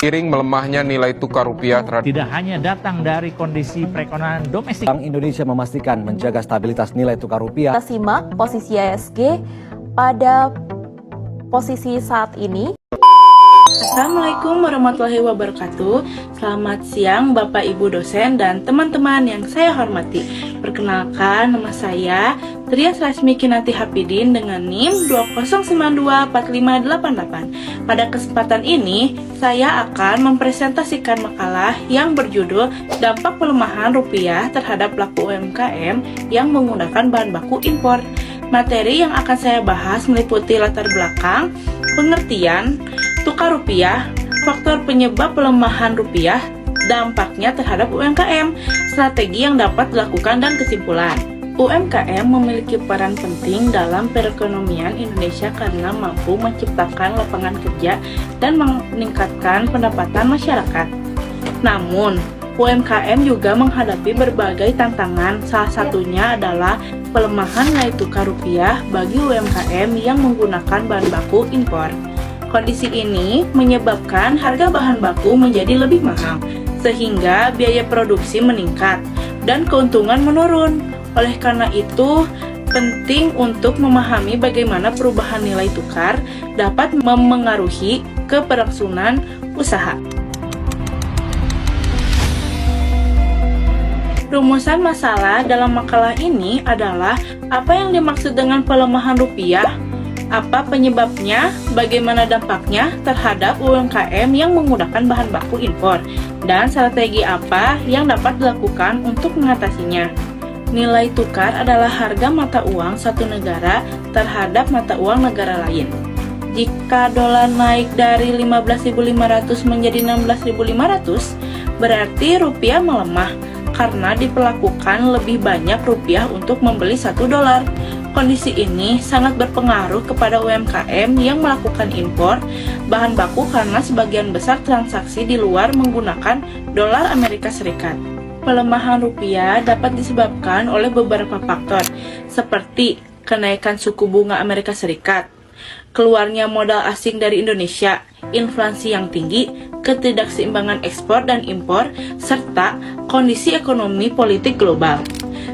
Seiring melemahnya nilai tukar rupiah terhadap tidak hanya datang dari kondisi perekonomian domestik. Bank Indonesia memastikan menjaga stabilitas nilai tukar rupiah. Kita simak posisi IHSG pada posisi saat ini. Assalamualaikum warahmatullahi wabarakatuh. Selamat siang Bapak Ibu dosen dan teman-teman yang saya hormati. Perkenalkan, nama saya Trias Rasmi Kinanti Hapidin dengan NIM 20924588. Pada kesempatan ini, saya akan mempresentasikan makalah yang berjudul Dampak Pelemahan Rupiah terhadap pelaku UMKM yang menggunakan bahan baku impor. Materi yang akan saya bahas meliputi latar belakang, pengertian tukar rupiah, faktor penyebab pelemahan rupiah, dampaknya terhadap UMKM, strategi yang dapat dilakukan, dan kesimpulan. UMKM memiliki peran penting dalam perekonomian Indonesia karena mampu menciptakan lapangan kerja dan meningkatkan pendapatan masyarakat. Namun, UMKM juga menghadapi berbagai tantangan, salah satunya adalah pelemahan nilai tukar rupiah bagi UMKM yang menggunakan bahan baku impor. Kondisi ini menyebabkan harga bahan baku menjadi lebih mahal, sehingga biaya produksi meningkat dan keuntungan menurun. Oleh karena itu, penting untuk memahami bagaimana perubahan nilai tukar dapat memengaruhi keberlangsungan usaha. Rumusan masalah dalam makalah ini adalah apa yang dimaksud dengan pelemahan rupiah, apa penyebabnya, bagaimana dampaknya terhadap UMKM yang menggunakan bahan baku impor, dan strategi apa yang dapat dilakukan untuk mengatasinya. Nilai tukar adalah harga mata uang satu negara terhadap mata uang negara lain. Jika dolar naik dari 15.500 menjadi 16.500, berarti rupiah melemah karena diperlakukan lebih banyak rupiah untuk membeli $1. Kondisi ini sangat berpengaruh kepada UMKM yang melakukan impor bahan baku karena sebagian besar transaksi di luar menggunakan dolar Amerika Serikat. Pelemahan rupiah dapat disebabkan oleh beberapa faktor, seperti kenaikan suku bunga Amerika Serikat, keluarnya modal asing dari Indonesia, inflasi yang tinggi, ketidakseimbangan ekspor dan impor, serta kondisi ekonomi politik global.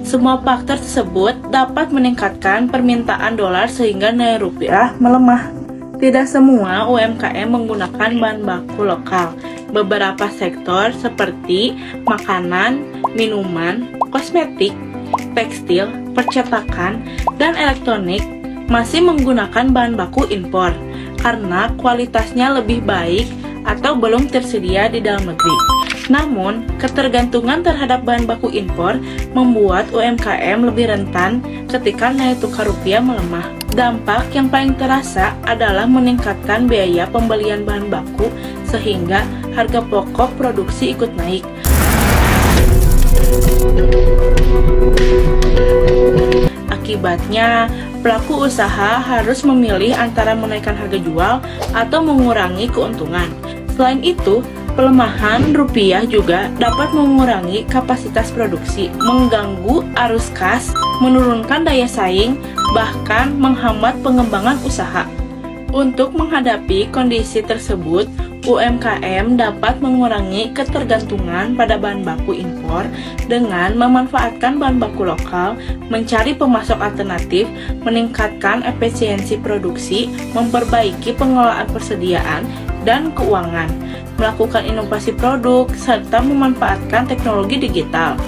Semua faktor tersebut dapat meningkatkan permintaan dolar sehingga nilai rupiah melemah. Tidak semua UMKM menggunakan bahan baku lokal. Beberapa sektor seperti makanan, minuman, kosmetik, tekstil, percetakan, dan elektronik masih menggunakan bahan baku impor karena kualitasnya lebih baik atau belum tersedia di dalam negeri. Namun, ketergantungan terhadap bahan baku impor membuat UMKM lebih rentan ketika nilai tukar rupiah melemah. Dampak yang paling terasa adalah meningkatkan biaya pembelian bahan baku sehingga harga pokok produksi ikut naik. Akibatnya, pelaku usaha harus memilih antara menaikkan harga jual atau mengurangi keuntungan. Selain itu, pelemahan rupiah juga dapat mengurangi kapasitas produksi, mengganggu arus kas, menurunkan daya saing, bahkan menghambat pengembangan usaha. Untuk menghadapi kondisi tersebut, UMKM dapat mengurangi ketergantungan pada bahan baku impor dengan memanfaatkan bahan baku lokal, mencari pemasok alternatif, meningkatkan efisiensi produksi, memperbaiki pengelolaan persediaan dan keuangan, melakukan inovasi produk, serta memanfaatkan teknologi digital.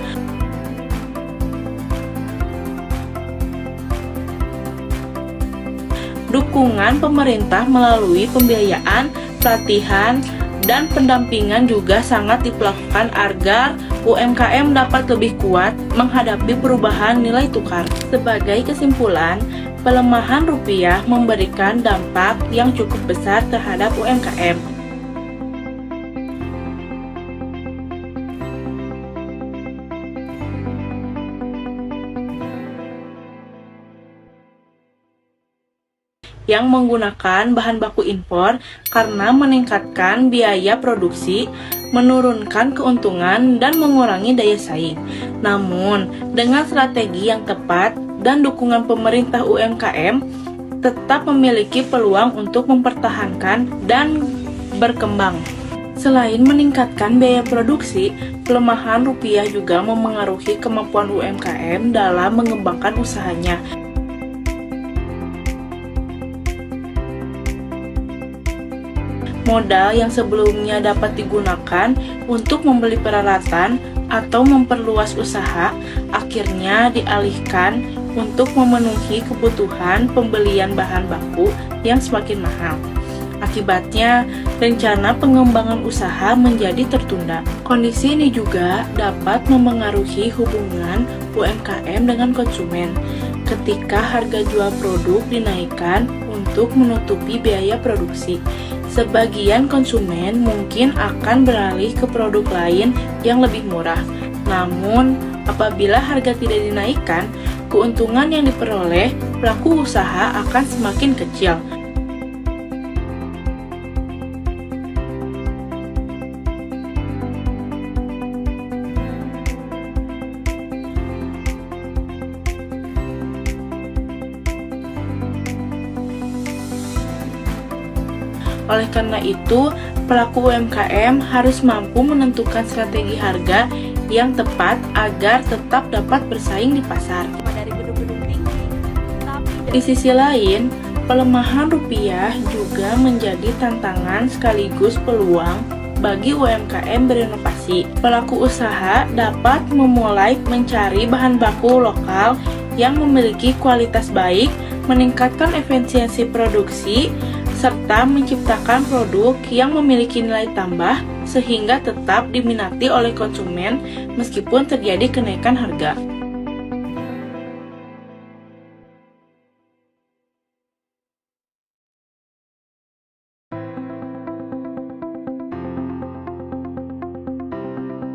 Dukungan pemerintah melalui pembiayaan, pelatihan, dan pendampingan juga sangat dilakukan agar UMKM dapat lebih kuat menghadapi perubahan nilai tukar. Sebagai kesimpulan, pelemahan rupiah memberikan dampak yang cukup besar terhadap UMKM. Yang menggunakan bahan baku impor karena meningkatkan biaya produksi, menurunkan keuntungan, dan mengurangi daya saing. Namun, dengan strategi yang tepat dan dukungan pemerintah, UMKM tetap memiliki peluang untuk mempertahankan dan berkembang. Selain meningkatkan biaya produksi, pelemahan rupiah juga memengaruhi kemampuan UMKM dalam mengembangkan usahanya. Modal yang sebelumnya dapat digunakan untuk membeli peralatan atau memperluas usaha, akhirnya dialihkan untuk memenuhi kebutuhan pembelian bahan baku yang semakin mahal. Akibatnya, rencana pengembangan usaha menjadi tertunda. Kondisi ini juga dapat memengaruhi hubungan UMKM dengan konsumen ketika harga jual produk dinaikkan untuk menutupi biaya produksi. Sebagian konsumen mungkin akan beralih ke produk lain yang lebih murah. Namun, apabila harga tidak dinaikkan, keuntungan yang diperoleh pelaku usaha akan semakin kecil. Oleh karena itu, pelaku UMKM harus mampu menentukan strategi harga yang tepat agar tetap dapat bersaing di pasar. Di sisi lain, pelemahan rupiah juga menjadi tantangan sekaligus peluang bagi UMKM berinovasi. Pelaku usaha dapat memulai mencari bahan baku lokal yang memiliki kualitas baik, meningkatkan efisiensi produksi, serta menciptakan produk yang memiliki nilai tambah sehingga tetap diminati oleh konsumen meskipun terjadi kenaikan harga.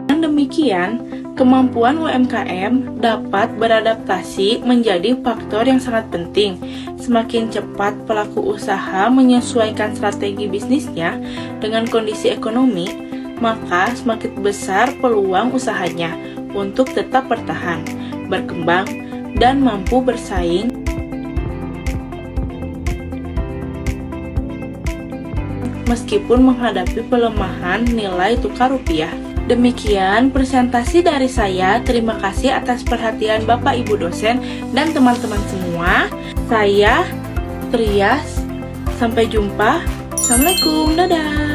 Dengan demikian, kemampuan UMKM dapat beradaptasi menjadi faktor yang sangat penting. Semakin cepat pelaku usaha menyesuaikan strategi bisnisnya dengan kondisi ekonomi, maka semakin besar peluang usahanya untuk tetap bertahan, berkembang, dan mampu bersaing meskipun menghadapi pelemahan nilai tukar rupiah. Demikian presentasi dari saya. Terima kasih atas perhatian Bapak Ibu dosen dan teman-teman semua. Saya Trias. Sampai jumpa. Assalamualaikum. Dadah.